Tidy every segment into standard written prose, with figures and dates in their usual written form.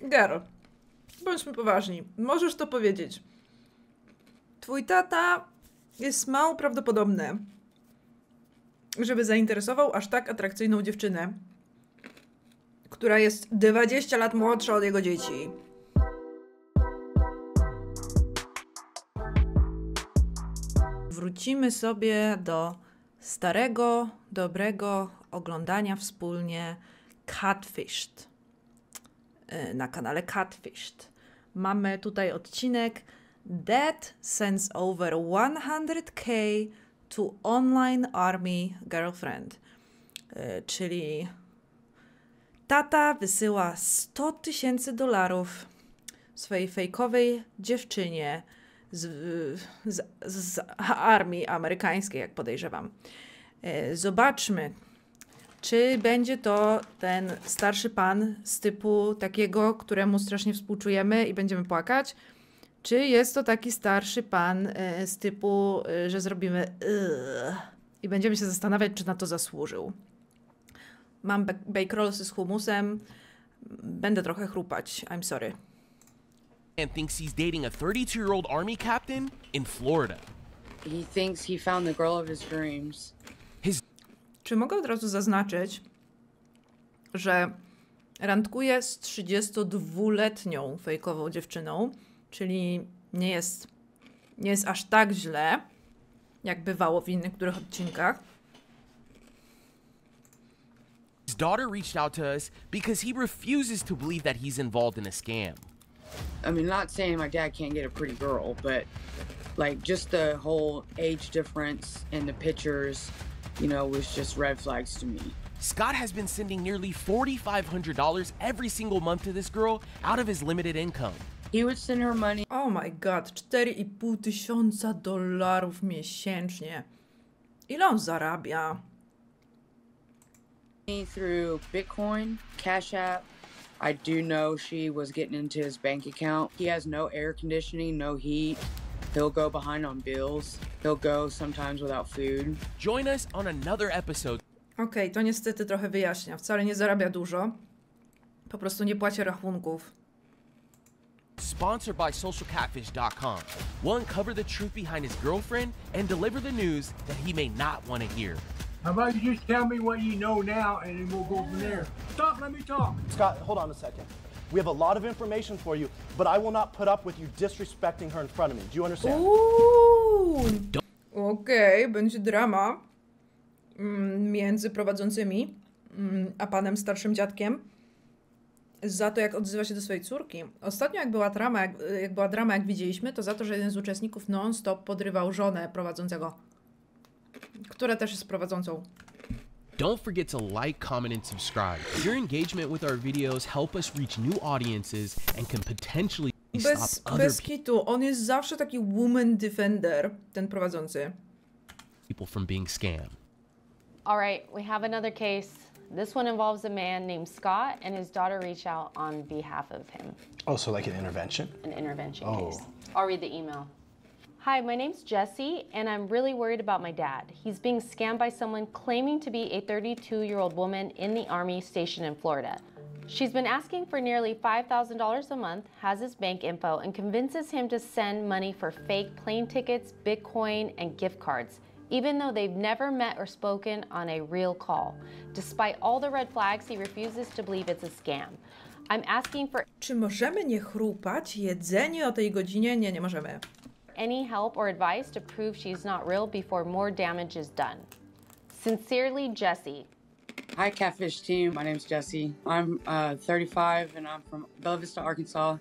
Girl, bądźmy poważni. Możesz to powiedzieć. Twój tata jest mało prawdopodobny, żeby zainteresował aż tak atrakcyjną dziewczynę, która jest 20 lat młodsza od jego dzieci. Wrócimy sobie do starego, dobrego oglądania wspólnie Catfished na kanale Catfished. Mamy tutaj odcinek Dad sends over 100k to online army girlfriend, czyli tata wysyła $100,000 swojej fejkowej dziewczynie z armii amerykańskiej, jak podejrzewam. Zobaczmy, czy będzie to ten starszy pan z typu takiego, któremu strasznie współczujemy i będziemy płakać, czy jest to taki starszy pan z typu, że zrobimy i będziemy się zastanawiać, czy na to zasłużył. Mam bake rollsy z humusem. Będę trochę chrupać. I'm sorry. And thinks he's dating a 32-year-old army captain in Florida. He thinks he found the girl of his dreams. Czy mogę od razu zaznaczyć, że randkuje z 32-letnią fejkową dziewczyną, czyli nie jest aż tak źle, jak bywało w innych których odcinkach. His daughter reached out to us because he refuses to believe that he's involved in a scam. I mean, not saying my dad can't get a pretty girl, but like just the whole age difference in the pictures, you know, was just red flags to me. Scott has been sending nearly $4,500 every single month to this girl out of his limited income. He would send her money. Oh my god, $4,500 miesięcznie. Ile on zarabia? Through Bitcoin, Cash App. I do know she was getting into his bank account. He has no air conditioning, no heat. He'll go behind on bills. He'll go sometimes without food. Join us on another episode. Okej, to niestety trochę wyjaśnia. Wcale nie zarabia dużo. Po prostu nie płaci rachunków. Sponsored by socialcatfish.com. We'll uncover the truth behind his girlfriend and deliver the news that he may not want to hear. How about you just tell me what you know now and then we'll go from there. Stop, let me talk. Scott, hold on a second. We have a lot of information for you, but I will not put up with you disrespecting her in front of me. Do you understand? Okej, będzie drama między prowadzącymi a panem starszym dziadkiem za to, jak odzywa się do swojej córki. Ostatnio jak była drama, jak widzieliśmy, to za to, że jeden z uczestników non-stop podrywał żonę prowadzącego, która też jest prowadzącą. Don't forget to like, comment, and subscribe. Your engagement with our videos help us reach new audiences and can potentially stop other Bez kitu, on jest zawsze taki woman defender, ten prowadzący. people from being scammed. All right, we have another case. This one involves a man named Scott, and his daughter reached out on behalf of him. Oh, so like an intervention? An intervention Oh. case. I'll read the email. Hi, my name's Jesse, and I'm really worried about my dad. He's being scammed by someone claiming to be a 32-year-old woman in the Army stationed in Florida. She's been asking for nearly $5,000 a month, has his bank info, and convinces him to send money for fake plane tickets, Bitcoin, and gift cards, even though they've never met or spoken on a real call. Despite all the red flags, he refuses to believe it's a scam. I'm asking for... Czy możemy nie chrupać? Jedzenie o tej godzinie? Nie możemy. Any help or advice to prove she's not real before more damage is done. Sincerely, Jesse. Hi, Catfish team. My name's Jesse. I'm 35 and I'm from Bella Vista, Arkansas.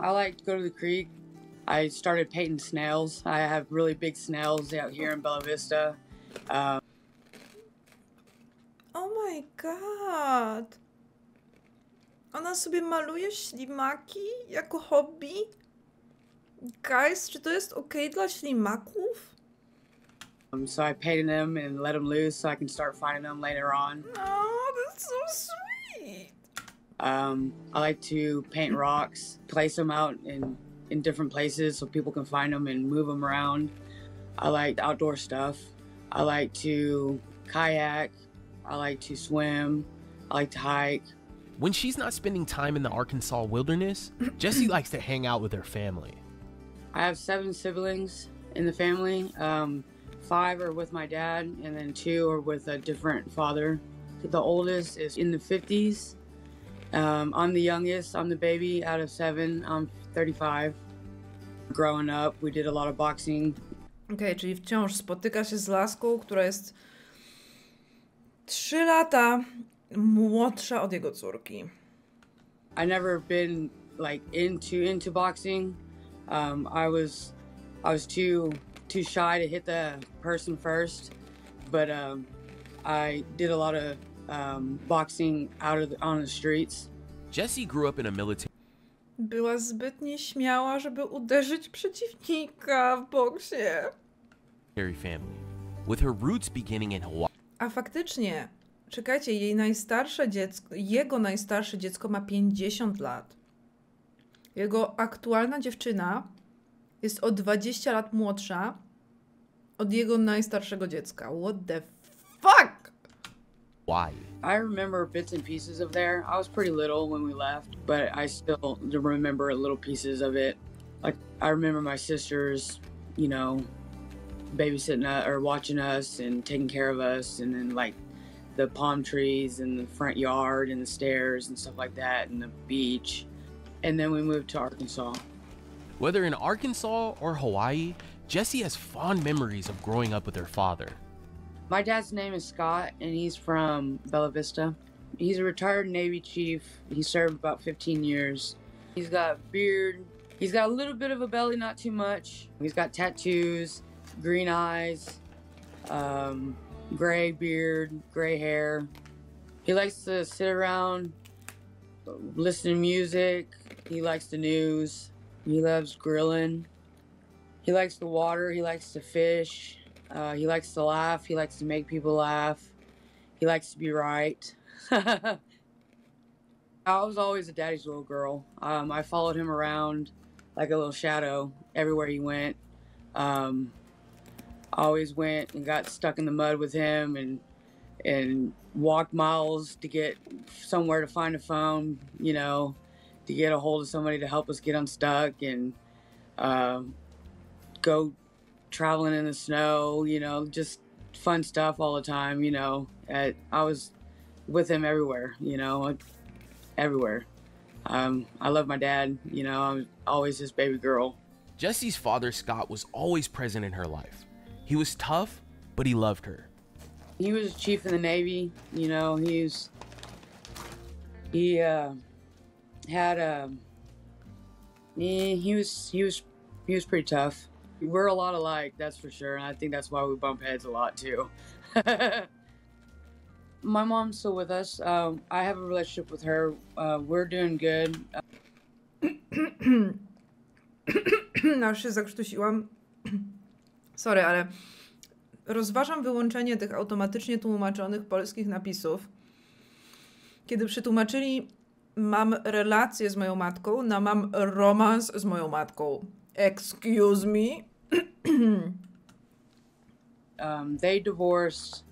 I like to go to the creek. I started painting snails. I have really big snails out here in Bella Vista. Oh my god. Ona sobie maluje ślimaki jako hobby? Guys, czy to jest okej dla ślimaków? So I painted them and let them loose so I can start finding them later on. Oh, that's so sweet. I like to paint rocks, place them out in different places so people can find them and move them around. I like outdoor stuff. I like to kayak. I like to swim. I like to hike. When she's not spending time in the Arkansas wilderness, Jessie likes to hang out with her family. I have 7 siblings in the family. 5 are with my dad, and then 2 are with a different father. The oldest is in the 50s. I'm the youngest. I'm the baby out of 7. I'm 35. Growing up, we did a lot of boxing. Okej, czyli wciąż spotyka się z laską, która jest 3 lata młodsza od jego córki. I never been like into boxing. I was too shy to hit the person first, but I did a lot of boxing on the streets. Jessie grew up in a military Była zbyt nieśmiała, żeby uderzyć przeciwnika w boksie. family, with her roots beginning in Hawaii. A faktycznie, czekajcie, jego najstarsze dziecko ma 50 lat. Jego aktualna dziewczyna jest o 20 lat młodsza od jego najstarszego dziecka. What the fuck? Why? I remember bits and pieces of there. I was pretty little when we left, but I still remember little pieces of it. Like, I remember my sisters, you know, babysitting or watching us and taking care of us, and then like the palm trees and the front yard and the stairs and stuff like that, and the beach. And then we moved to Arkansas. Whether in Arkansas or Hawaii, Jessie has fond memories of growing up with her father. My dad's name is Scott, and he's from Bella Vista. He's a retired Navy chief. He served about 15 years. He's got a beard. He's got a little bit of a belly, not too much. He's got tattoos, green eyes, gray beard, gray hair. He likes to sit around, listen to music. He likes the news. He loves grilling. He likes the water. He likes to fish. He likes to laugh. He likes to make people laugh. He likes to be right. I was always a daddy's little girl. I followed him around like a little shadow everywhere he went. I always went and got stuck in the mud with him and walked miles to get somewhere to find a phone, you know, to get a hold of somebody to help us get unstuck, and go traveling in the snow, you know, just fun stuff all the time, you know. I was with him everywhere, you know, everywhere. I love my dad, you know, I'm always his baby girl. Jessie's father, Scott, was always present in her life. He was tough, but he loved her. He was a chief in the Navy, you know. He was pretty tough. We're a lot alike, that's for sure, and I think that's why we bump heads a lot too. My mom's still with us. I have a relationship with her. We're doing good. Aż się zakrztusiłam. Sorry, ale rozważam wyłączenie tych automatycznie tłumaczonych polskich napisów. Kiedy przetłumaczyli mam relację z moją matką na mam romans z moją matką. Excuse me? They divorced,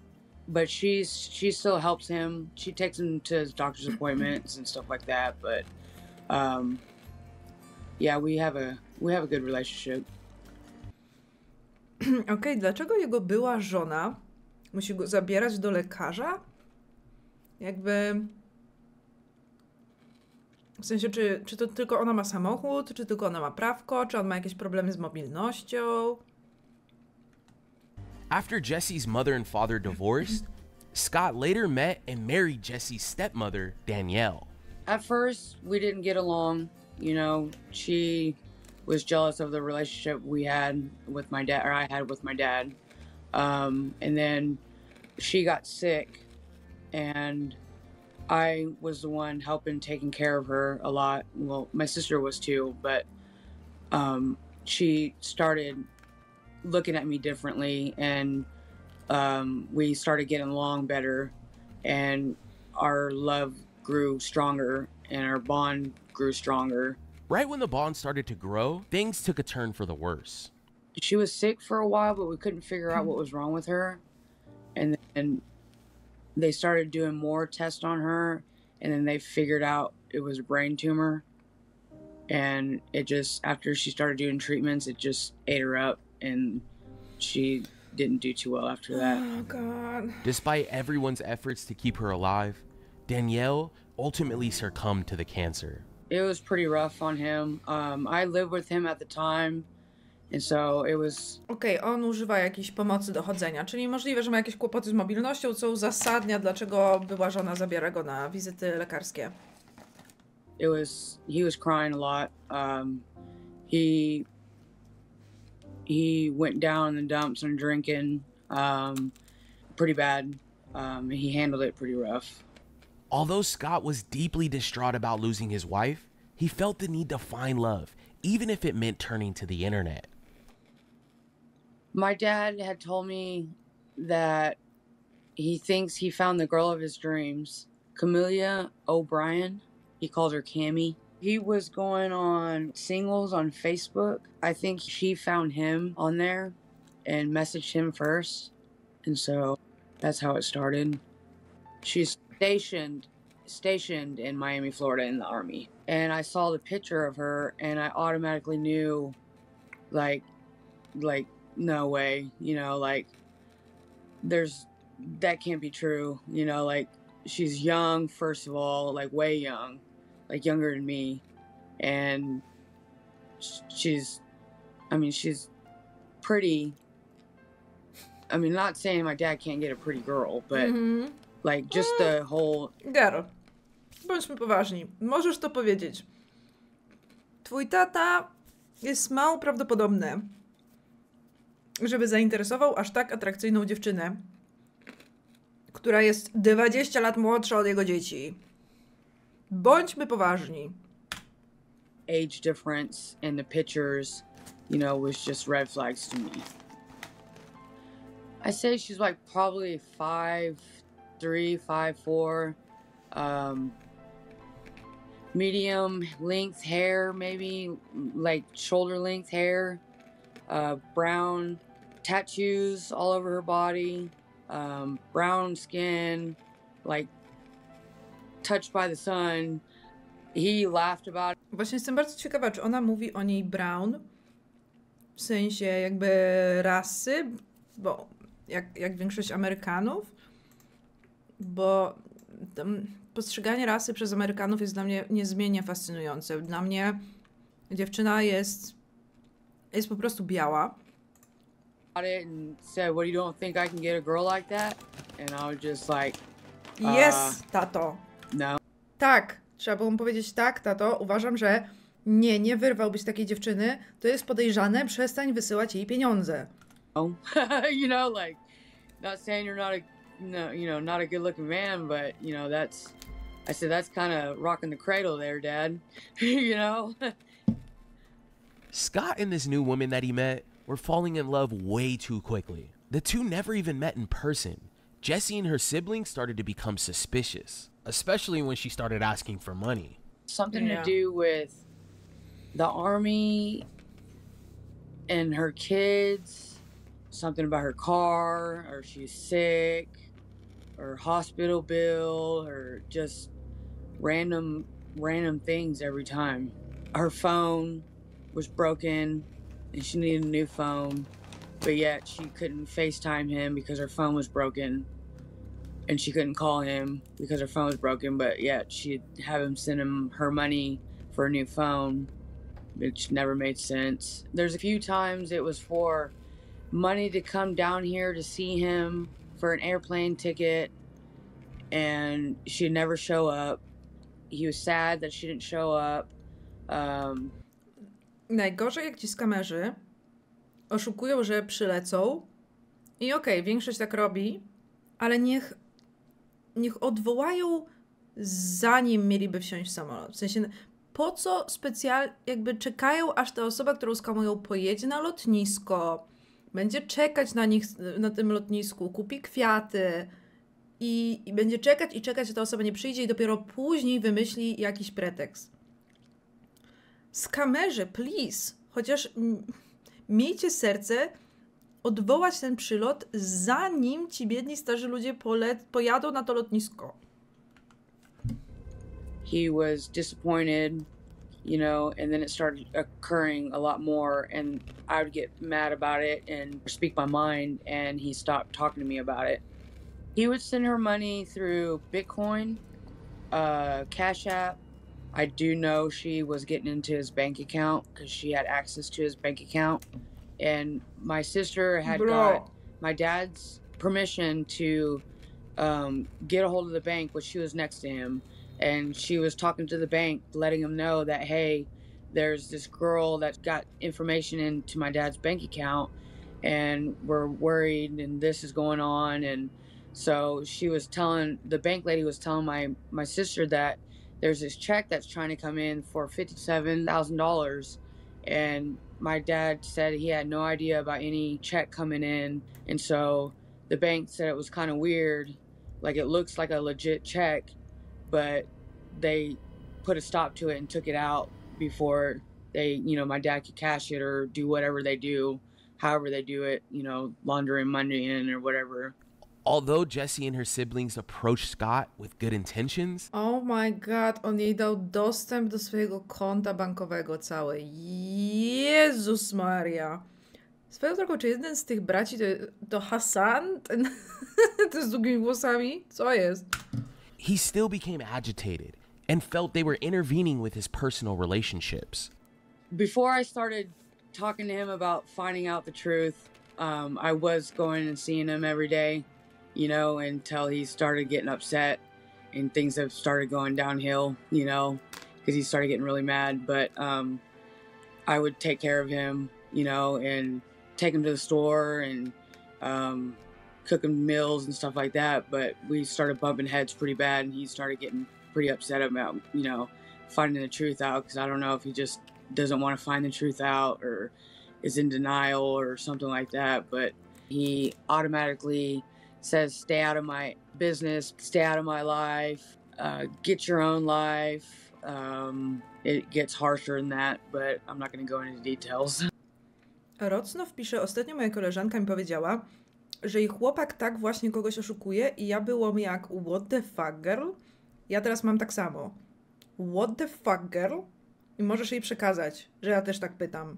but she still helps him. She takes him to his doctor's appointments and stuff like that. But yeah, we have a good relationship. Okej, dlaczego jego była żona musi go zabierać do lekarza? Jakby... W sensie, czy to tylko ona ma samochód, czy tylko ona ma prawko, czy on ma jakieś problemy z mobilnością? After Jessie's mother and father divorced, Scott later met and married Jessie's stepmother, Danielle. At first, we didn't get along. You know, she was jealous of the relationship we had with my dad, or I had with my dad. And then she got sick, and I was the one helping taking care of her a lot. Well, my sister was too, but she started looking at me differently, and we started getting along better, and our love grew stronger, and our bond grew stronger. Right when the bond started to grow, things took a turn for the worse. She was sick for a while, but we couldn't figure out what was wrong with her. And then they started doing more tests on her, and then they figured out it was a brain tumor. And it just, after she started doing treatments, it just ate her up, and she didn't do too well after that. Oh, God. Despite everyone's efforts to keep her alive, Danielle ultimately succumbed to the cancer. It was pretty rough on him. I lived with him at the time, and so it was... Okej, on używa jakiejś pomocy do chodzenia, czyli możliwe, że ma jakieś kłopoty z mobilnością, co uzasadnia, dlaczego była żona zabiera go na wizyty lekarskie. He was crying a lot. He went down in the dumps and drinking pretty bad. He handled it pretty rough. Although Scott was deeply distraught about losing his wife, he felt the need to find love, even if it meant turning to the internet. My dad had told me that he thinks he found the girl of his dreams, Camellia O'Brien. He calls her Cammy. He was going on singles on Facebook. I think she found him on there and messaged him first. And so that's how it started. She's stationed in Miami, Florida in the Army. And I saw the picture of her and I automatically knew, like, no way, you know, like, that can't be true. You know, like, she's young, first of all, like, way young. Like, younger than me, and she's pretty. I mean, not saying my dad can't get a pretty girl, but like, just the whole... Garo, bądźmy poważni, możesz to powiedzieć. Twój tata jest mało prawdopodobny, żeby zainteresował aż tak atrakcyjną dziewczynę, która jest 20 lat młodsza od jego dzieci. Bądźmy poważni. Age difference in the pictures, you know, was just red flags to me. I say she's like probably 5'3", 5'4", medium length hair, maybe like shoulder length hair, brown tattoos all over her body, brown skin, like touched by the sun. He laughed about it. Właśnie jestem bardzo ciekawa, czy ona mówi o niej brown, w sensie jakby rasy, bo jak większość Amerykanów, bo postrzeganie rasy przez Amerykanów jest dla mnie niezmiennie fascynujące. Dla mnie dziewczyna jest po prostu biała. And said, "What, you don't think I can get a girl like that?" And I was just like, Yes, tato. No. Tak, trzeba było mu powiedzieć tak, tato. Uważam, że nie wyrwałbyś takiej dziewczyny. To jest podejrzane, przestań wysyłać jej pieniądze. You know, like, not saying you're not a, no, you know, not a good looking man, but you know, I said that's kind of rocking the cradle there, Dad. You know. Scott and this new woman that he met were falling in love way too quickly. The two never even met in person. Jessie and her siblings started to become suspicious, especially when she started asking for money. Something to do with the Army and her kids, something about her car, or she's sick, or hospital bill, or just random things every time. Her phone was broken and she needed a new phone, but yet she couldn't FaceTime him because her phone was broken, and she couldn't call him because her phone was broken, but yet she'd have him send her money for a new phone, which never made sense. There's a few times it was for money to come down here to see him for an airplane ticket, and she'd never show up. He was sad that she didn't show up. Najgorzej, jak ci skamerzy oszukują, że przylecą i okej, większość tak robi, ale niech odwołają, zanim mieliby wsiąść w samolot. W sensie, po co specjalnie jakby czekają, aż ta osoba, którą skamują, pojedzie na lotnisko, będzie czekać na nich na tym lotnisku, kupi kwiaty i będzie czekać i czekać, że ta osoba nie przyjdzie i dopiero później wymyśli jakiś pretekst. Skamerzy, please, chociaż miejcie serce odwołać ten przylot, zanim ci biedni starzy ludzie pojadą na to lotnisko. he was disappointed, you know, and then it started occurring a lot more, and I would get mad about it and speak my mind, and he stopped talking to me about it. He would send her money through Bitcoin, Cash App. I do know she was getting into his bank account because she had access to his bank account. And my sister had got my dad's permission to get a hold of the bank, which she was next to him. And she was talking to the bank, letting them know that, hey, there's this girl that got information into my dad's bank account, and we're worried, and this is going on. And so she was telling, the bank lady was telling my sister that there's this check that's trying to come in for $57,000. And my dad said he had no idea about any check coming in. And so the bank said it was kind of weird. Like, it looks like a legit check, but they put a stop to it and took it out before they, you know, my dad could cash it or do whatever they do, however they do it, you know, laundering money in or whatever. Although Jessie and her siblings approached Scott with good intentions, Oh my god, on jej dał dostęp do swojego konta bankowego całe. Jezus Maria. Swoją drogą, czy jeden z tych braci to Hassan? Ten z długimi włosami? Co jest? he still became agitated and felt they were intervening with his personal relationships. Before I started talking to him about finding out the truth, I was going and seeing him every day, you know, until he started getting upset and things have started going downhill, you know, because he started getting really mad. But I would take care of him, you know, and take him to the store and cook him meals and stuff like that. But we started bumping heads pretty bad, and he started getting pretty upset about, you know, finding the truth out, because I don't know if he just doesn't want to find the truth out or is in denial or something like that. But he automatically says, stay out of my business, stay out of my life, get your own life. It gets harsher than that, but I'm not going to go into details. Rocnow pisze, ostatnio moja koleżanka mi powiedziała, że jej chłopak tak właśnie kogoś oszukuje i ja byłam jak what the fuck girl? Ja teraz mam tak samo. What the fuck girl? I możesz jej przekazać, że ja też tak pytam.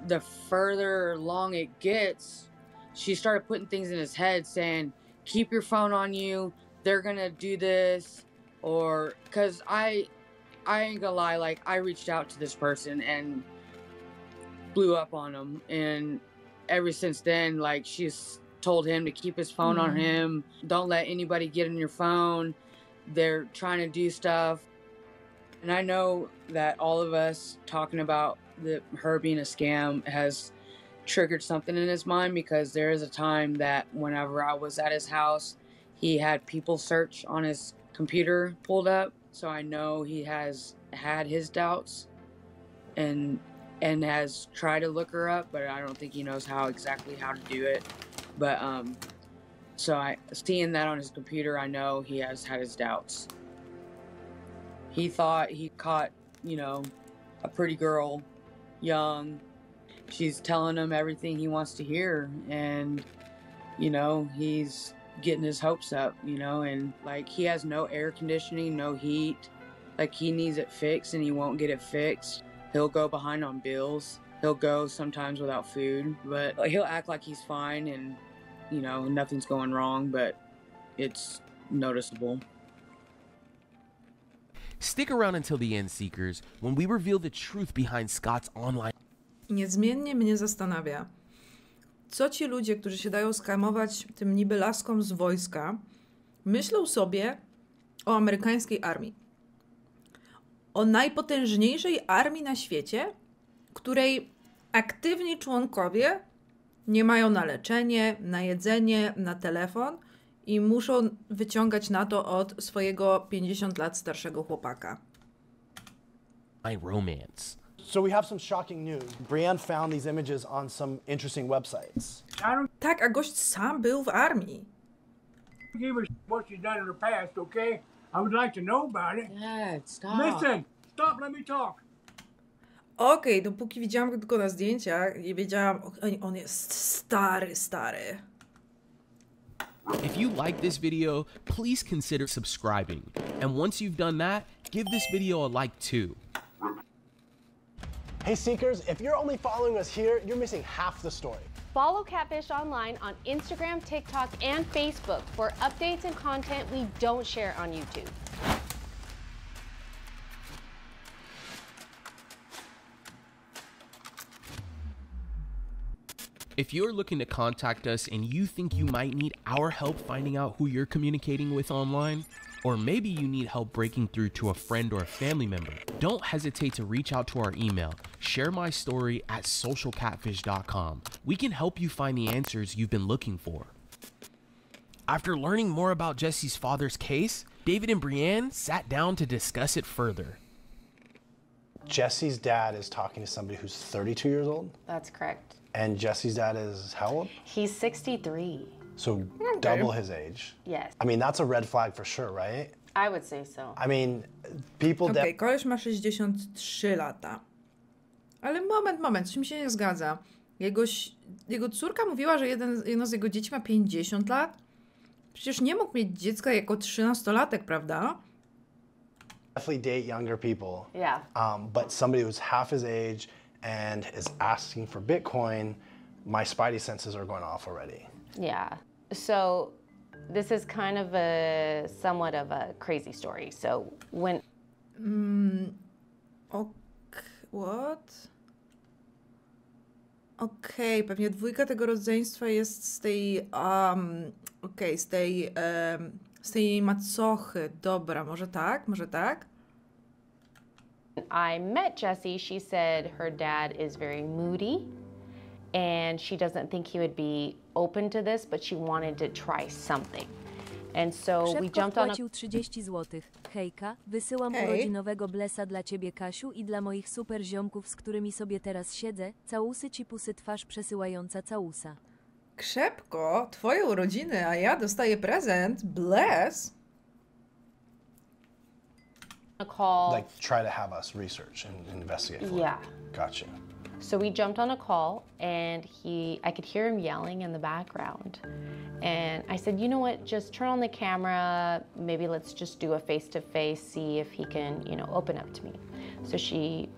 The further along it gets, she started putting things in his head saying, keep your phone on you, they're gonna do this, or, because I ain't gonna lie, like, I reached out to this person and blew up on him, and ever since then, like, she's told him to keep his phone on him, don't let anybody get in your phone, they're trying to do stuff. And I know that all of us talking about her being a scam has triggered something in his mind, because there is a time that whenever I was at his house, he had people search on his computer pulled up. So I know he has had his doubts and has tried to look her up, but I don't think he knows exactly how to do it. But so seeing that on his computer, I know he has had his doubts. He thought he caught, you know, a pretty girl, young. She's telling him everything he wants to hear, and, you know, he's getting his hopes up, you know, and, like, he has no air conditioning, no heat. Like, he needs it fixed, and he won't get it fixed. He'll go behind on bills. He'll go sometimes without food, but he'll act like he's fine and, you know, nothing's going wrong, but it's noticeable. Stick around until the end, Seekers, when we reveal the truth behind Scott's online. Niezmiennie mnie zastanawia, co ci ludzie, którzy się dają skamować tym niby laskom z wojska, myślą sobie o amerykańskiej armii. O najpotężniejszej armii na świecie, której aktywni członkowie nie mają na leczenie, na jedzenie, na telefon i muszą wyciągać na to od swojego 50 lat starszego chłopaka. My romance. So we have some shocking news. Brienne found these images on some interesting websites. Tak, a gość sam był w armii. Give us what she's done in her past, okay? I would like to know about it. Dad, stop. Listen, stop, let me talk. Okej, dopóki widziałam go tylko na zdjęciach i wiedziałam, on jest stary. If you like this video, please consider subscribing. And once you've done that, give this video a like too. Hey Seekers, if you're only following us here, you're missing half the story. Follow Catfish online on Instagram, TikTok, and Facebook for updates and content we don't share on YouTube. If you're looking to contact us and you think you might need our help finding out who you're communicating with online, or maybe you need help breaking through to a friend or a family member, don't hesitate to reach out to our email, sharemystory@socialcatfish.com. We can help you find the answers you've been looking for. After learning more about Jesse's father's case, David and Brienne sat down to discuss it further. Jesse's dad is talking to somebody who's 32 years old, That's correct. and Jesse's dad is how old? He's 63. So double his age. Yes, I mean, that's a red flag for sure, right? I would say so. I mean, people Okej, koleś ma 63 lata. Ale moment, coś mi się nie zgadza. Jego córka mówiła, że jedno z jego dzieci ma 50 lat? Przecież nie mógł mieć dziecka jako 13-latek, prawda? definitely date younger people. Yeah. But somebody who's half his age and is asking for Bitcoin, my spidey senses are going off already. Yeah. So this is kind of somewhat of a crazy story. So when... What? Okej, pewnie dwójka tego rodzeństwa jest z tej macochy. Dobra, może tak? I met Jessie, she said her dad is very moody and she doesn't think he would be open to this, but she wanted to try something. And so we jumped on a... Wpłacił 30 zł. Hejka, wysyłam Hej. urodzinowego blesa dla ciebie, Kasiu, i dla moich super ziomków, z którymi sobie teraz siedzę. Całusy ci pusy twarz przesyłająca całusa. Krzepko, twoje urodziny, a ja dostaję prezent. Bless. a call. Like try to have us research and investigate for Yeah. it. Gotcha. So we jumped on a call and I could hear him yelling in the background. And I said, you know what, just turn on the camera, maybe let's just do a face-to-face, see if he can, open up to me. So she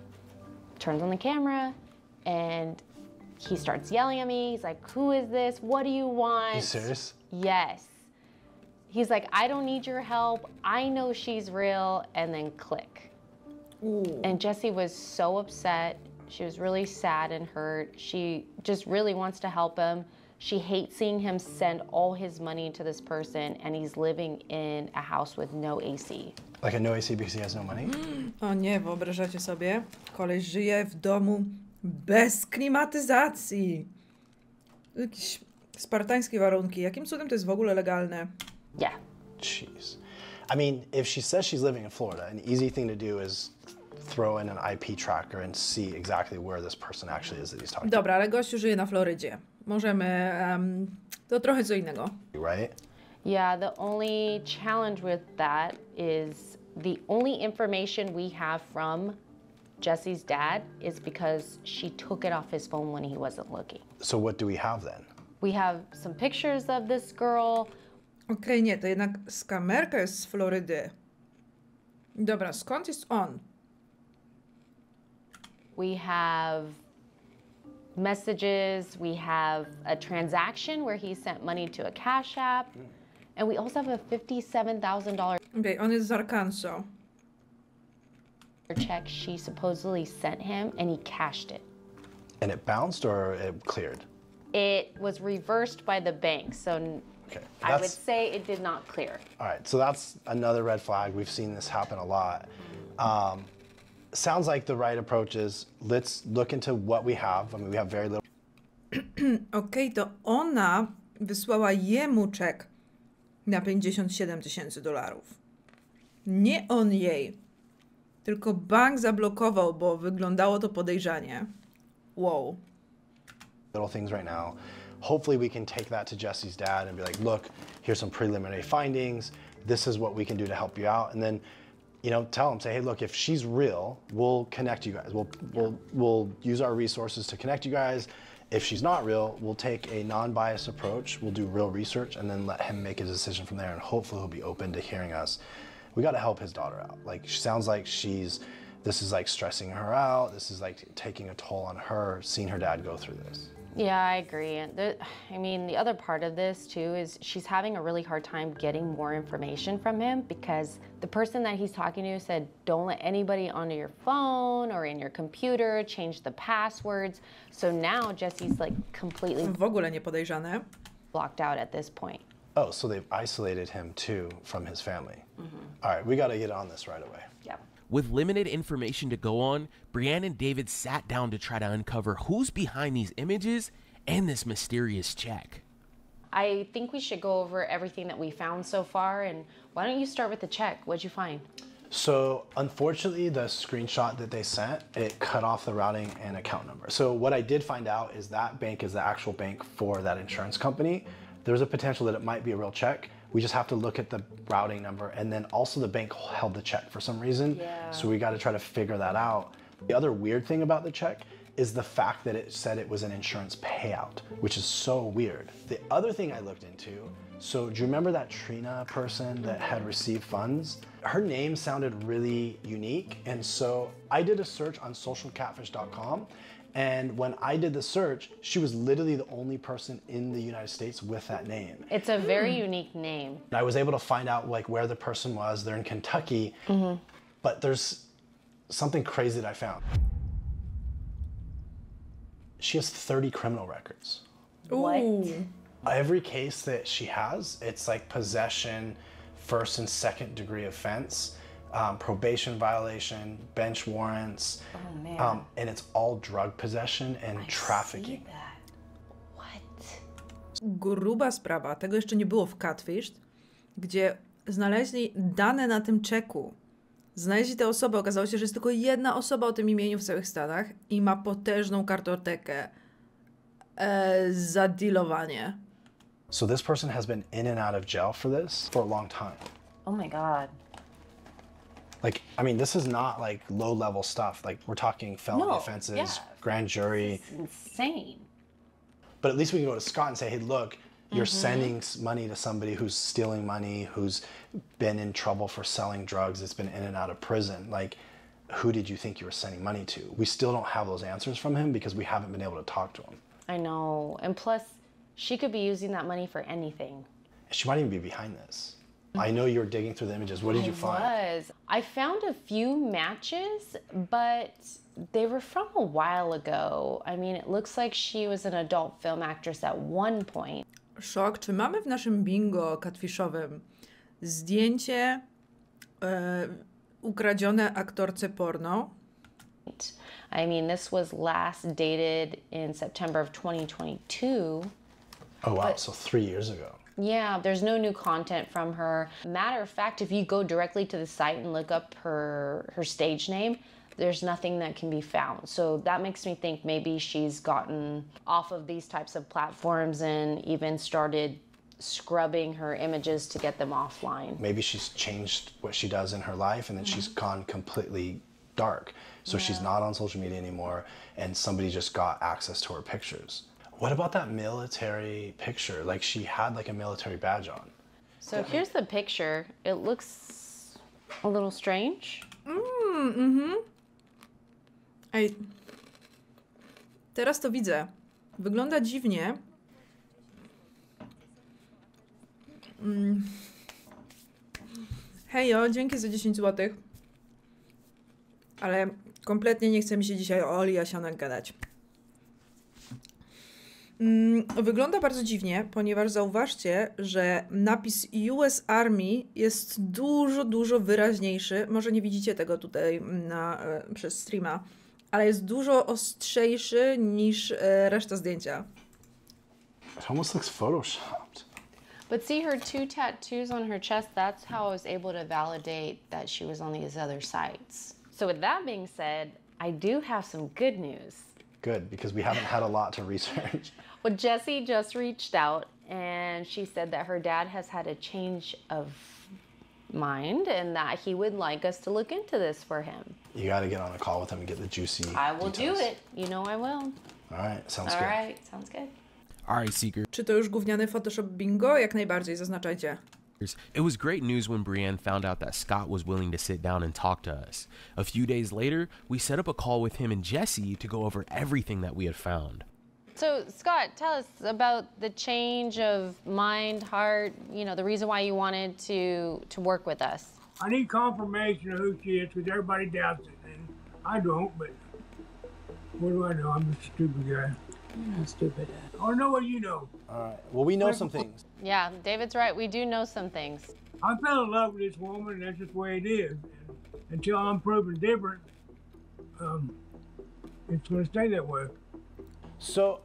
turns on the camera and he starts yelling at me. He's like, who is this? What do you want? You serious? Yes. He's like, I don't need your help. I know she's real. And then click. Ooh. And Jessie was so upset. She was really sad and hurt. She just really wants to help him. She hates seeing him send all his money to this person, and he's living in a house with no AC. Like a no AC because he has no money? O nie, wyobrażacie sobie? Koleś żyje w domu bez klimatyzacji. Jakieś spartańskie warunki. Jakim cudem to jest w ogóle legalne? Yeah. Jeez. I mean, if she says she's living in Florida, an easy thing to do is throw in an IP tracker and see exactly where this person actually is that he's talking Dobra, ale gościu żyje na Florydzie. Możemy... to trochę co innego. to, right? Yeah, the only challenge with that is the only information we have from Jessie's dad is because she took it off his phone when he wasn't looking. So what do we have then? We have some pictures of this girl. Okej, nie, to jednak scammerka jest z Florydy. Dobra, skąd jest on? We have messages, we have a transaction where he sent money to a Cash App, and we also have a $57,000 Okej, on jest z Arkansas. check she supposedly sent him, and he cashed it. And it bounced or it cleared? It was reversed by the bank, so Okay. I would That's, say it did not clear. all right, so that's another red flag. We've seen this happen a lot. Sounds like the right approach is let's look into what we have. I mean, we have very little. Okej, to ona wysłała jemu czek na $57,000. Nie on jej. Tylko bank zablokował, bo wyglądało to podejrzanie. Wow. Little things right now. Hopefully we can take that to Jesse's dad and be like, look, here's some preliminary findings. This is what we can do to help you out. And then, tell him, say, hey, look, if she's real, we'll connect you guys. We'll use our resources to connect you guys. If she's not real, we'll take a non-biased approach, we'll do real research, and then let him make a decision from there, and hopefully he'll be open to hearing us. We gotta help his daughter out. Like, she sounds like this is like stressing her out, this is like taking a toll on her, seeing her dad go through this. Yeah, I agree. And I mean, the other part of this too is she's having a really hard time getting more information from him because the person that he's talking to said, don't let anybody onto your phone or in your computer, change the passwords. So now Jesse's like completely W ogóle nie podejrzane. blocked out at this point. Oh, so they've isolated him too from his family. All right, we gotta get on this right away. Yep. With limited information to go on, Brianne and David sat down to try to uncover who's behind these images and this mysterious check. I think we should go over everything that we found so far, and why don't you start with the check? What'd you find? So unfortunately, the screenshot that they sent, it cut off the routing and account number. So what I did find out is that bank is the actual bank for that insurance company. There's a potential that it might be a real check. We just have to look at the routing number, and then also the bank held the check for some reason. Yeah. So we got to try to figure that out. The other weird thing about the check is the fact that it said it was an insurance payout, which is so weird. The other thing I looked into, so do you remember that Trina person that had received funds? Her name sounded really unique, and so I did a search on socialcatfish.com, and when I did the search, she was literally the only person in the United States with that name. It's a very unique name. I was able to find out like where the person was. They're in Kentucky, but there's something crazy that I found. She has 30 criminal records. What? Ooh. Every case that she has, it's like possession, first and second degree offense, probation violation, bench warrants, and it's all drug possession and trafficking. What? Gruba sprawa. Tego jeszcze nie było w Catfished, gdzie znaleźli dane na tym czeku. Znaleźli tę osobę. Okazało się, że jest tylko jedna osoba o tym imieniu w całych Stanach i ma potężną kartotekę za dealowanie. So this person has been in and out of jail for this for a long time. Oh my God. Like, I mean, this is not like low-level stuff. Like, we're talking felony offenses, yeah. grand jury. It's insane. But at least we can go to Scott and say, hey, look, you're sending money to somebody who's stealing money, who's been in trouble for selling drugs, that's been in and out of prison. Like, who did you think you were sending money to? We still don't have those answers from him because we haven't been able to talk to him. I know. And plus, she could be using that money for anything. She might even be behind this. I know you were digging through the images. What did you find? I found a few matches, but they were from a while ago. I mean, it looks like she was an adult film actress at one point. Szok. Czy mamy w naszym bingo catfishowym zdjęcie ukradzione aktorce porno? I mean, this was last dated in September of 2022. Oh, wow. So 3 years ago. Yeah, there's no new content from her. Matter of fact, if you go directly to the site and look up her stage name, there's nothing that can be found. So that makes me think maybe she's gotten off of these types of platforms and even started scrubbing her images to get them offline. Maybe she's changed what she does in her life, and then she's gone completely dark. So she's not on social media anymore, and somebody just got access to her pictures. What about that military picture? Like, she had like a military badge on. So here's the picture. It looks a little strange. Ej, teraz to widzę. Wygląda dziwnie. Hejo, dzięki za 10 zł. Ale kompletnie nie chce mi się dzisiaj o Oli Jasionek gadać. Wygląda bardzo dziwnie, ponieważ zauważcie, że napis US Army jest dużo wyraźniejszy. Może nie widzicie tego tutaj przez streama, ale jest dużo ostrzejszy niż reszta zdjęcia. It almost looks photoshopped. But see her two tattoos on her chest, that's how I was able to validate that she was on these other sites. So with that being said, I do have some good news. Good, because we haven't had a lot to research. Well, Jessie just reached out and she said that her dad has had a change of mind and that he would like us to look into this for him. You got to get on a call with him and get the juicy I will details. do it. You know I will. All right, sounds All good. right, sounds good. All right, Seekers. Czy to już gówniany Photoshop bingo? Jak najbardziej, zaznaczajcie. It was great news when Brienne found out that Scott was willing to sit down and talk to us. A few days later, we set up a call with him and Jesse to go over everything that we had found. So, Scott, tell us about the change of mind, heart, you know, the reason why you wanted to work with us. I need confirmation of who she is because everybody doubts it, and I don't, but what do I know? I'm just a stupid guy. You're not stupid. I know what you know. All right. Well, we know some things. Yeah, David's right. We do know some things. I fell in love with this woman, and that's just the way it is. And until I'm proven different, it's going to stay that way. So,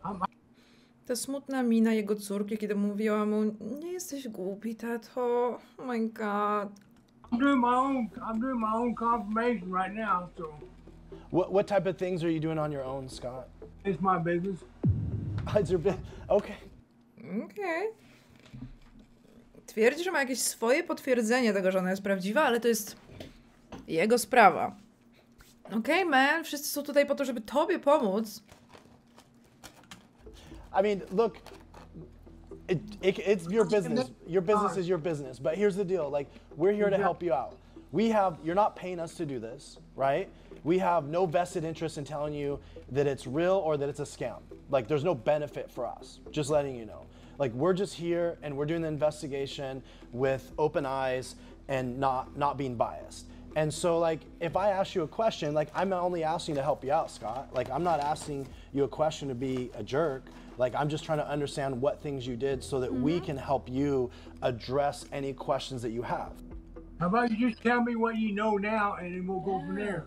Ta smutna mina jego córki, kiedy mówiła mu, nie jesteś głupi, tato. Oh my god. I'm doing my own confirmation right now, so what type of things are you doing on your own, Scott? it's my business. It's your okay. Okej. Twierdzi, że ma jakieś swoje potwierdzenie tego, że ona jest prawdziwa, ale to jest jego sprawa. Okej, man, wszyscy są tutaj po to, żeby tobie pomóc. I mean, look, it's your business. Your business is your business. But here's the deal: like, we're here to help you out. You're not paying us to do this, right? We have no vested interest in telling you that it's real or that it's a scam. Like, there's no benefit for us. Just letting you know. Like, we're just here and we're doing the investigation with open eyes and not being biased. And so, like, if I ask you a question, like, I'm only asking to help you out, Scott. Like, I'm not asking you a question to be a jerk. Like, I'm just trying to understand what things you did so that we can help you address any questions that you have. How about you just tell me what you know now, and then we'll go from there.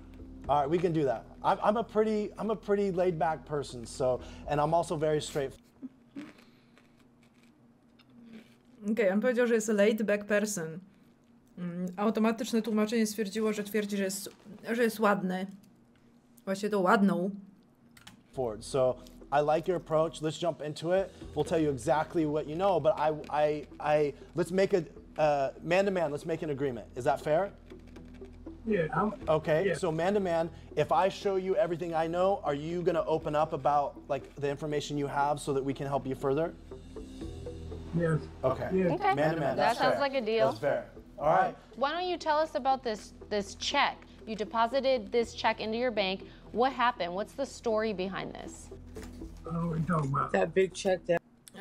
All right, we can do that. I'm a pretty laid back person, so, and I'm also very straight. Okej, on powiedział, że jest a laid back person. Automatyczne tłumaczenie stwierdziło, że twierdzi, że jest ładny. Właśnie to ładną. Forward. So I like your approach. Let's jump into it. We'll tell you exactly what you know, but let's make a man to man. Let's make an agreement. Is that fair? Yeah. Okay. Yeah. So man to man, if I show you everything I know, are you gonna open up about like the information you have so that we can help you further? Yes. Okay. Yeah. Okay. Man to man. That That's sounds fair. like a deal. That's fair. All right. Why don't you tell us about this check? You deposited this check into your bank. What happened? What's the story behind this? I don't know what you're talking about. That big check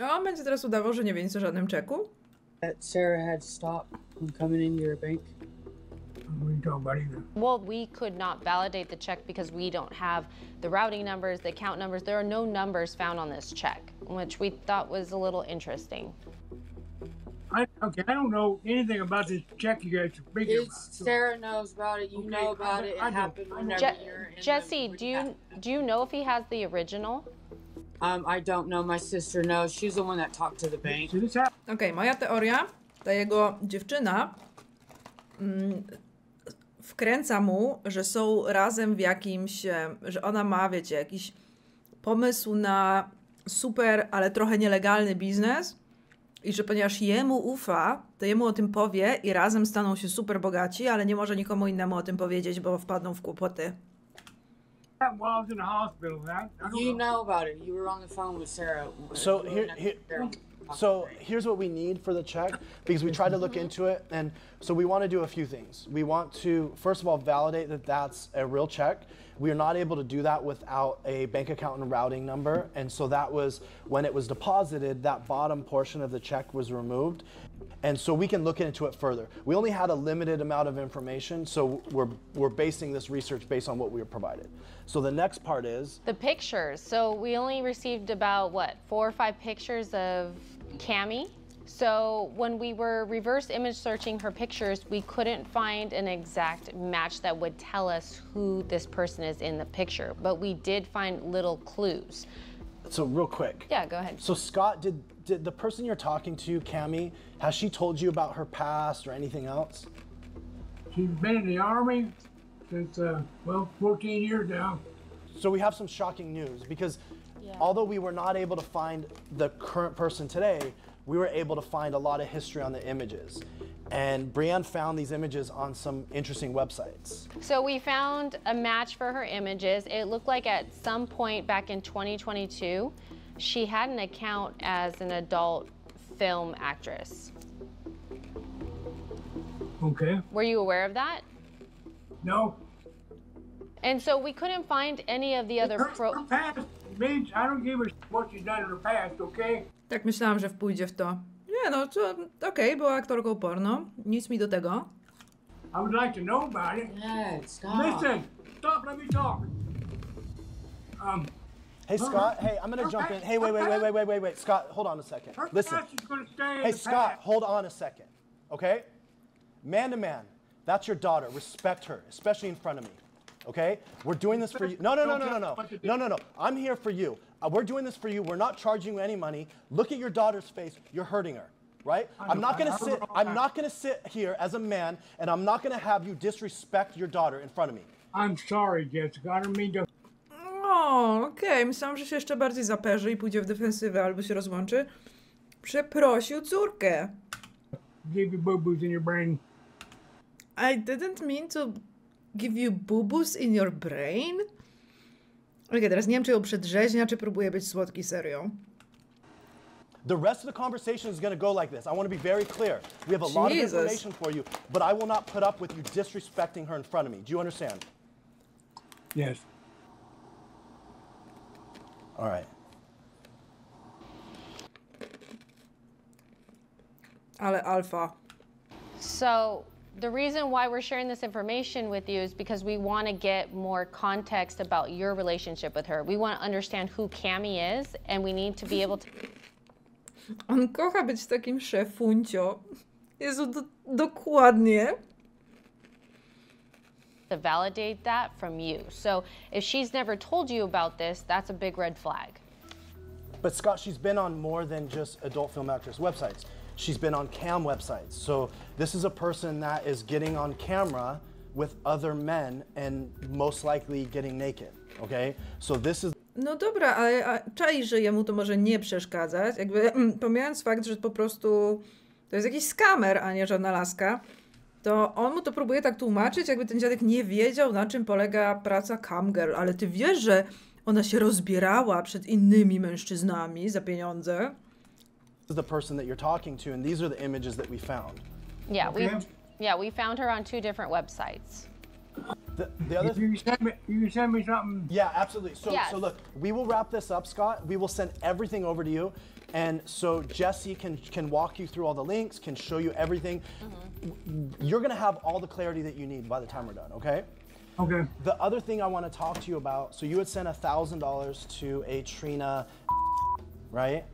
On będzie teraz udawał, że nie wie nic o żadnym czeku. that Sarah had to stop from coming into your bank. I don't know what you're talking about either. Well, we could not validate the check because we don't have the routing numbers, the account numbers. There are no numbers found on this check, which we thought was a little interesting. I don't know anything about this check you guys are speaking about. so- Sarah knows about it. You Okay, know about it. It I don't- happened I don't- whenever you're in Jesse, the, do you know if he has the original? I don't know. My sister knows. She's the one that talked to the bank. See, this happened. Okej, moja teoria, ta jego dziewczyna wkręca mu, że są razem w jakimś, że ona ma, wiecie, jakiś pomysł na super, ale trochę nielegalny biznes i że ponieważ jemu ufa, to jemu o tym powie i razem staną się super bogaci, ale nie może nikomu innemu o tym powiedzieć, bo wpadną w kłopoty. While I was in the hospital. I don't You know about it. You were on the phone with Sarah. So So here's what we need for the check, because we tried to look into it, and so we want to do a few things. We want to, first of all, validate that that's a real check. We are not able to do that without a bank account and routing number, and so that was, when it was deposited, that bottom portion of the check was removed, and so we can look into it further. We only had a limited amount of information, so we're basing this research based on what we were provided. So the next part is The pictures. So we only received about, what, 4 or 5 pictures of Cammie. So when we were reverse image searching her pictures, we couldn't find an exact match that would tell us who this person is in the picture, but we did find little clues. so real quick. Yeah, go ahead. So Scott, did the person you're talking to, Cammie, has she told you about her past or anything else? She's been in the Army since, 14 years now. So we have some shocking news, because although we were not able to find the current person today, we were able to find a lot of history on the images. And Brienne found these images on some interesting websites. So we found a match for her images. It looked like at some point back in 2022, she had an account as an adult film actress. Okay. Were you aware of that? No. And so we couldn't find any of the other Her past means I don't give a shit what she's done in her past, okay? Tak myślałam, że pójdzie w to. Nie no, to okej, była aktorką porno. Nic mi do tego. I would like to know about it. Dad, stop. Listen, stop, let me talk. Hey, Scott, hey, I'm gonna jump in. Hey, wait, Scott, hold on a second. Her Listen. past is gonna stay in Hey, the Scott, past. hold on a second, okay? Man to man, that's your daughter. Respect her, especially in front of me, okay? We're doing this for you. No. I'm here for you. We're doing this for you. We're not charging you any money. Look at your daughter's face. You're hurting her, right? I'm not gonna sit here as a man, and I'm not gonna have you disrespect your daughter in front of me. I'm sorry, Jessica. I don't mean to. O, okej. Myślałam, że się jeszcze bardziej zaperzy i pójdzie w defensywę albo się rozłączy. Przeprosił córkę. Give you boo-boos in your brain. I didn't mean to give you boo-boos in your brain. Okej, teraz nie wiem, czy ją przedrzeźnia, czy próbuje być słodki serio. The rest of the conversation is going to go like this. I want to be very clear. We have a lot of information for you, but I will not put up with you disrespecting her in front of me. Do you understand? Yes. All right. Ale alfa. So the reason why we're sharing this information with you is because we want to get more context about your relationship with her. We want to understand who Cami is, and we need to be able to... On kocha być takim szefuncio. Jezu, dokładnie. to validate that from you. So if she's never told you about this, that's a big red flag. But Scott, she's been on more than just adult film actress websites. She's been on cam websites. So this is a person that is getting on camera with other men and most likely getting naked, okay? So this is... No dobra, ale czai, że jemu to może nie przeszkadzać. Jakby pomijając fakt, że po prostu to jest jakiś skamer, a nie żadna laska, to on mu to próbuje tak tłumaczyć, jakby ten dziadek nie wiedział, na czym polega praca camgirl. Ale ty wiesz, że ona się rozbierała przed innymi mężczyznami za pieniądze. This is the person that you're talking to, and these are the images that we found. Yeah, Okay. we found her on 2 different websites. The other You can send me something. Yeah, absolutely. So, Yes. so look, we will wrap this up, Scott. We will send everything over to you. And so Jesse can walk you through all the links, can show you everything. You're going to have all the clarity that you need by the time we're done, okay? Okay. The other thing I want to talk to you about, so you had sent $1,000 to a Trina, right?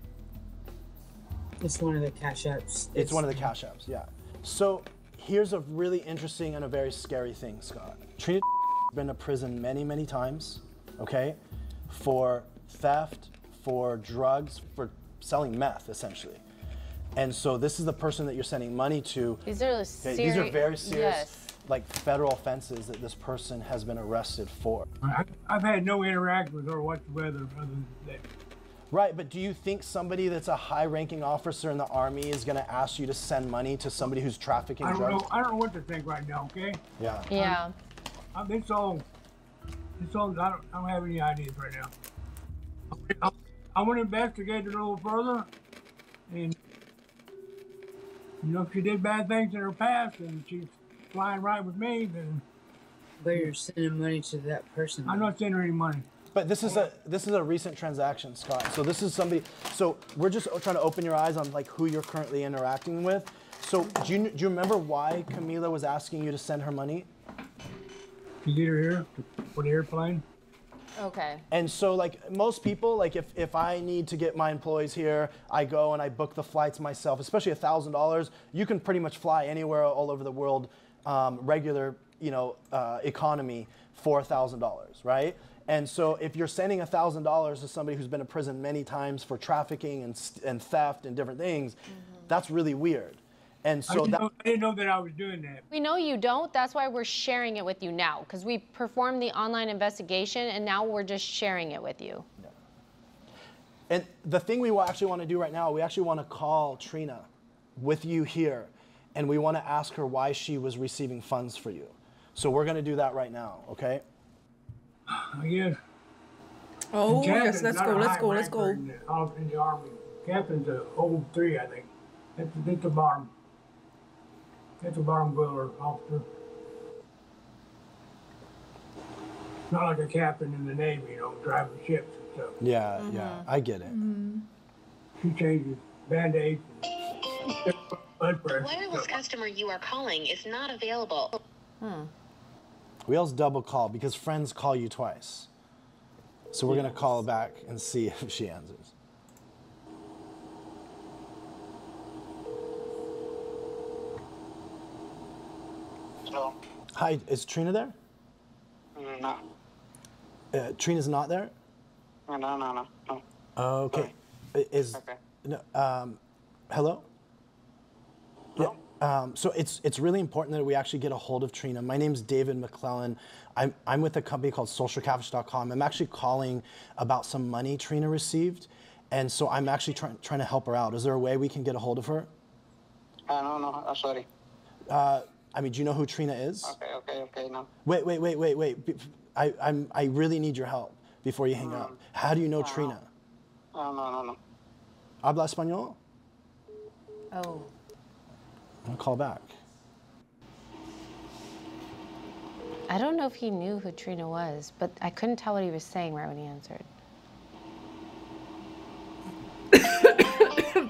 It's one of the cash apps. It's one of the cash apps, yeah. So here's a really interesting and a very scary thing, Scott. Trina has been to prison many, many times, okay? For theft, for drugs, for selling meth, essentially. And so this is the person that you're sending money to. These are Okay, these are very serious, Yes. like federal offenses that this person has been arrested for. I've had no interaction with her whatsoever other than that. Right, but do you think somebody that's a high-ranking officer in the Army is going to ask you to send money to somebody who's trafficking I don't drugs? know. I don't know what to think right now. Okay. Yeah. Yeah. It's all. I don't have any ideas right now. I want to investigate it a little further, and if she did bad things in her past and she's flying right with me, then But you're sending money to that person. I'm not sending her any money. But this is a recent transaction, Scott. So this is somebody. So we're just trying to open your eyes on like who you're currently interacting with. So do you remember why Camila was asking you to send her money? To get her here for the airplane. Okay. And so like most people, like if I need to get my employees here, I go and I book the flights myself. Especially $1,000, you can pretty much fly anywhere all over the world, regular economy for $1,000, right? And so if you're sending $1,000 to somebody who's been in prison many times for trafficking and theft and different things, that's really weird. And so I didn't know that I was doing that. We know you don't. That's why we're sharing it with you now, because we performed the online investigation and now we're just sharing it with you. And the thing we actually want to do right now, we actually want to call Trina with you here and we want to ask her why she was receiving funds for you. So we're going to do that right now, okay? Yes. Oh, yes, Captain's let's not go, a let's high go, let's ranker go. in the Army. Captain's a old 3, I think. That's the bottom. That's the bottom wheeler officer. Not like a captain in the Navy, you know, driving ships and stuff. Yeah, yeah, I get it. She changes band-aids and blood pressure. Wireless customer you are calling is not available. We always double call because friends call you twice. So we're going to call back and see if she answers. Hello. Hi, is Trina there? No. Trina's not there? No. Okay. Is Okay. no, hello? No. So it's really important that we actually get a hold of Trina. My name's David McClellan. I'm with a company called socialcatfish.com. I'm actually calling about some money Trina received, and so I'm actually trying to help her out. Is there a way we can get a hold of her? No, I'm sorry. I mean, do you know who Trina is? Okay, no. Wait. I really need your help before you hang up. How do you know Trina? No. Habla español? Oh. I'll call back. I don't know if he knew who Trina was, but I couldn't tell what he was saying right when he answered.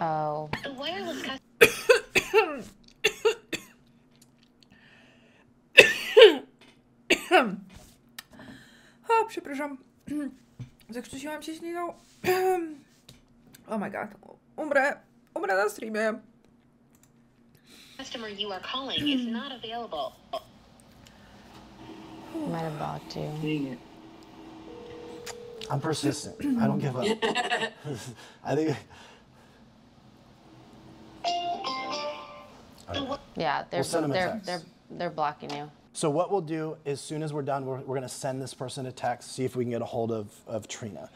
Oh. The wireless customer. O, przepraszam. Zakrztusiłam się śliną. Oh my god. Umrę na streamie. Customer you are calling is not available. Might have blocked you. Dang it. I'm persistent. I don't give up. I think. Yeah, We'll send him a text. they're blocking you. So what we'll do, as soon as we're done, we're going to send this person a text, see if we can get a hold of Trina.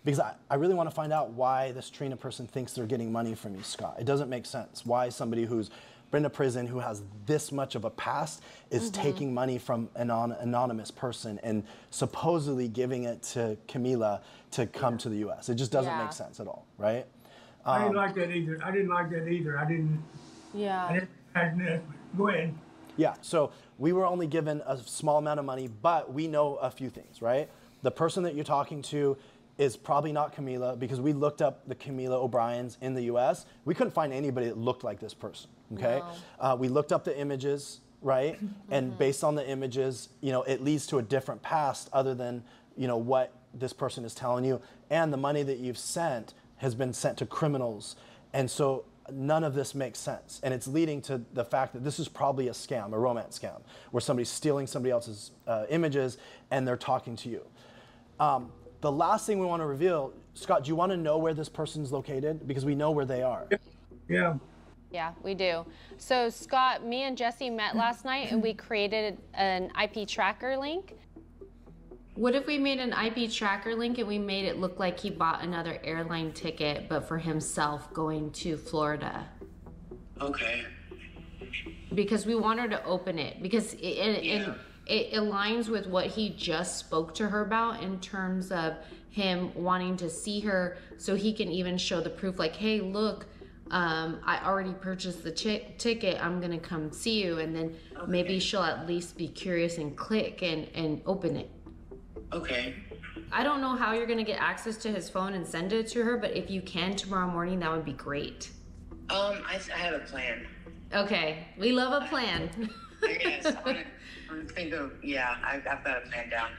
Because I really want to find out why this Trina person thinks they're getting money from you, Scott. It doesn't make sense. Why somebody who's been to prison, who has this much of a past, is taking money from an anonymous person and supposedly giving it to Camila to come to the U.S. It just doesn't make sense at all, right? I didn't like that either. I didn't. Yeah. Go ahead. Yeah, so we were only given a small amount of money, but we know a few things, right? The person that you're talking to is probably not Camila, because we looked up the Camila O'Briens in the US. We couldn't find anybody that looked like this person, okay? No. We looked up the images, right? And based on the images, you know, it leads to a different past other than, you know, what this person is telling you. And the money that you've sent has been sent to criminals. And so none of this makes sense. And it's leading to the fact that this is probably a scam, a romance scam, where somebody's stealing somebody else's images and they're talking to you. The last thing we want to reveal, Scott, do you want to know where this person's located? Because we know where they are. Yeah. Yeah, we do. So Scott, me and Jesse met last night and we created an IP tracker link. What if we made an IP tracker link and we made it look like he bought another airline ticket, but for himself going to Florida? Okay. Because we want her to open it, because it aligns with what he just spoke to her about in terms of him wanting to see her so he can even show the proof, like, hey, look, I already purchased the ticket, I'm gonna come see you, and then maybe she'll at least be curious and click and open it. Okay. I don't know how you're gonna get access to his phone and send it to her, but if you can tomorrow morning, that would be great. I have a plan. Okay, we love a plan. I guess. I'm think of, I've got a plan down.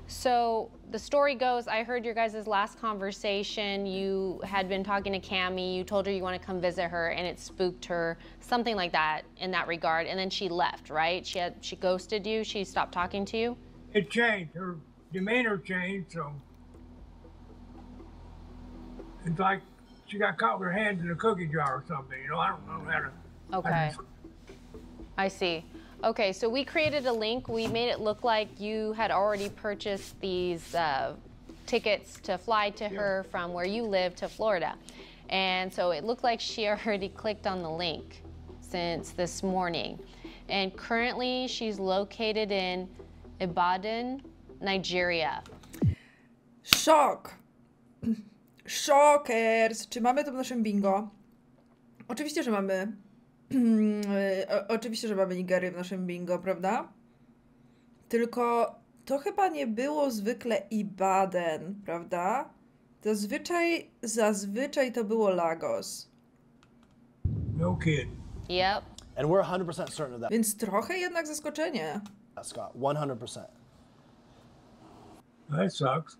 So the story goes, I heard your guys' last conversation. You had been talking to Cammie. You told her you want to come visit her, and it spooked her, something like that in that regard. And then she left, right? She ghosted you. She stopped talking to you. It changed. Her demeanor changed, so it's like she got caught with her hands in a cookie jar or something. You know, I don't know how to. Okay. I see. Okay, so we created a link. We made it look like you had already purchased these tickets to fly to her from where you live to Florida. And so it looked like she already clicked on the link. since this morning. And currently she's located in Ibadan, Nigeria. Szok! Szokers! Czy mamy to w naszym bingo? Oczywiście, że mamy. Oczywiście, że mamy Nigerię w naszym bingo, prawda? Tylko to chyba nie było zwykle Ibadan, prawda? Zazwyczaj to było Lagos. No kid. Yep. And we're 100% certain of that, Więc trochę jednak zaskoczenie. Scott. 100%. That sucks.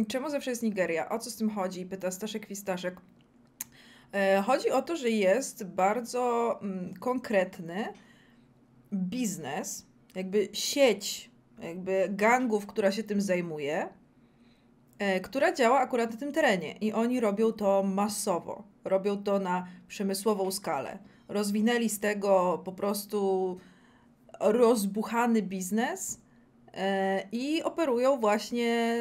Czemu zawsze jest Nigeria? O co z tym chodzi? Pyta Staszek Wistaszek. Chodzi o to, że jest bardzo konkretny biznes, jakby sieć jakby gangów, która się tym zajmuje, która działa akurat na tym terenie i oni robią to masowo. Robią to na przemysłową skalę. Rozwinęli z tego po prostu rozbuchany biznes i operują właśnie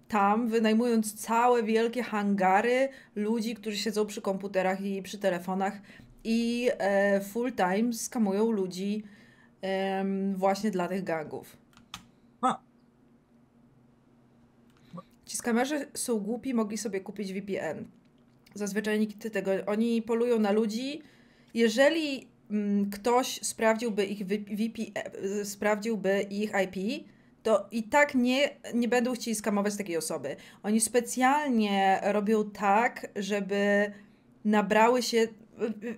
tam, wynajmując całe wielkie hangary ludzi, którzy siedzą przy komputerach i przy telefonach i full time skamują ludzi właśnie dla tych gangów. Ci skamerzy są głupi, mogli sobie kupić VPN. Zazwyczaj nikt tego... Oni polują na ludzi. Jeżeli ktoś sprawdziłby ich IP, to i tak nie będą chcieli skamować takiej osoby. Oni specjalnie robią tak, żeby nabrały się,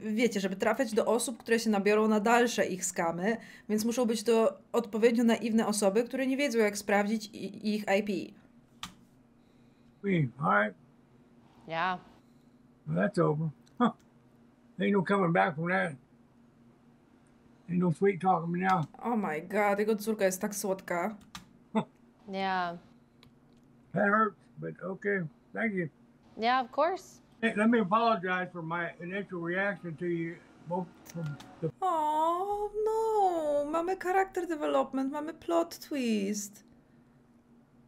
wiecie, żeby trafiać do osób, które się nabiorą na dalsze ich skamy, więc muszą być to odpowiednio naiwne osoby, które nie wiedzą, jak sprawdzić ich IP. All right. Yeah. Well, that's over. Huh. Ain't no coming back from that. Ain't no sweet talking me now. Oh my god, jego córka jest tak słodka. Yeah. That hurts, but okay. Thank you. Yeah, of course. Hey, let me apologize for my initial reaction to you both from the... O, no, mamy character development, mamy plot twist.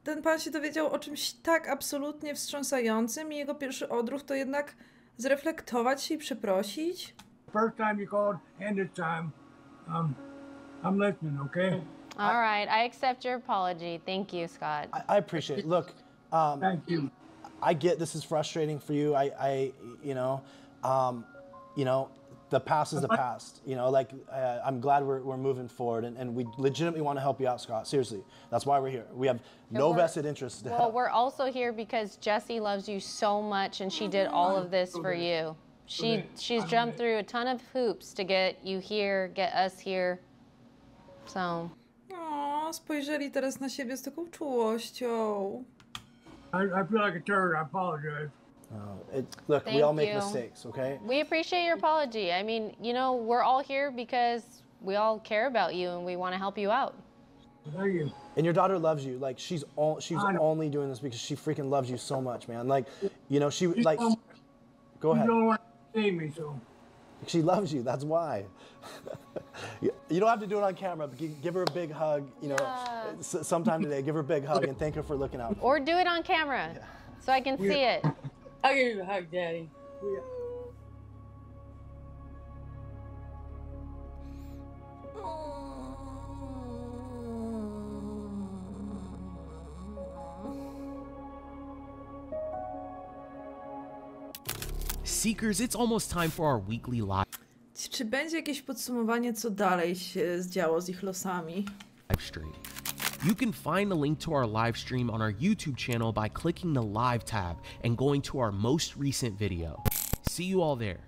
Ten pan się dowiedział o czymś tak absolutnie wstrząsającym i jego pierwszy odruch to jednak zreflektować się i przeprosić. First time you called and this time, I'm listening, okay? All right, I accept your apology. Thank you, Scott. I appreciate it. Look, Thank you. I get this is frustrating for you. The past is the past. I'm glad we're moving forward, and we legitimately want to help you out, Scott. Seriously, that's why we're here. We have no vested interest. Well, we're also here because Jessie loves you so much, and she did all of this for you. She's jumped through a ton of hoops to get you here, get us here. So. O, spojrzeli teraz na siebie z taką czułością. I feel like a turd. I apologize. Look, we all Thank make you. mistakes, okay? We appreciate your apology. I mean, we're all here because we all care about you and we want to help you out. Thank you. And your daughter loves you. Like she's only doing this because she freaking loves you so much, man. Like, she like. Go ahead. You don't want to see me, so. She loves you. That's why. You don't have to do it on camera, but give her a big hug. Sometime today, give her a big hug and thank her for looking out. Or do it on camera so I can see it. I'll give you a hug, Daddy. Seekers, it's almost time for our weekly live Czy będzie jakieś podsumowanie, co dalej się zdziało z ich losami? stream. You can find a link to our live stream on our YouTube channel by clicking the live tab and going to our most recent video. See you all there.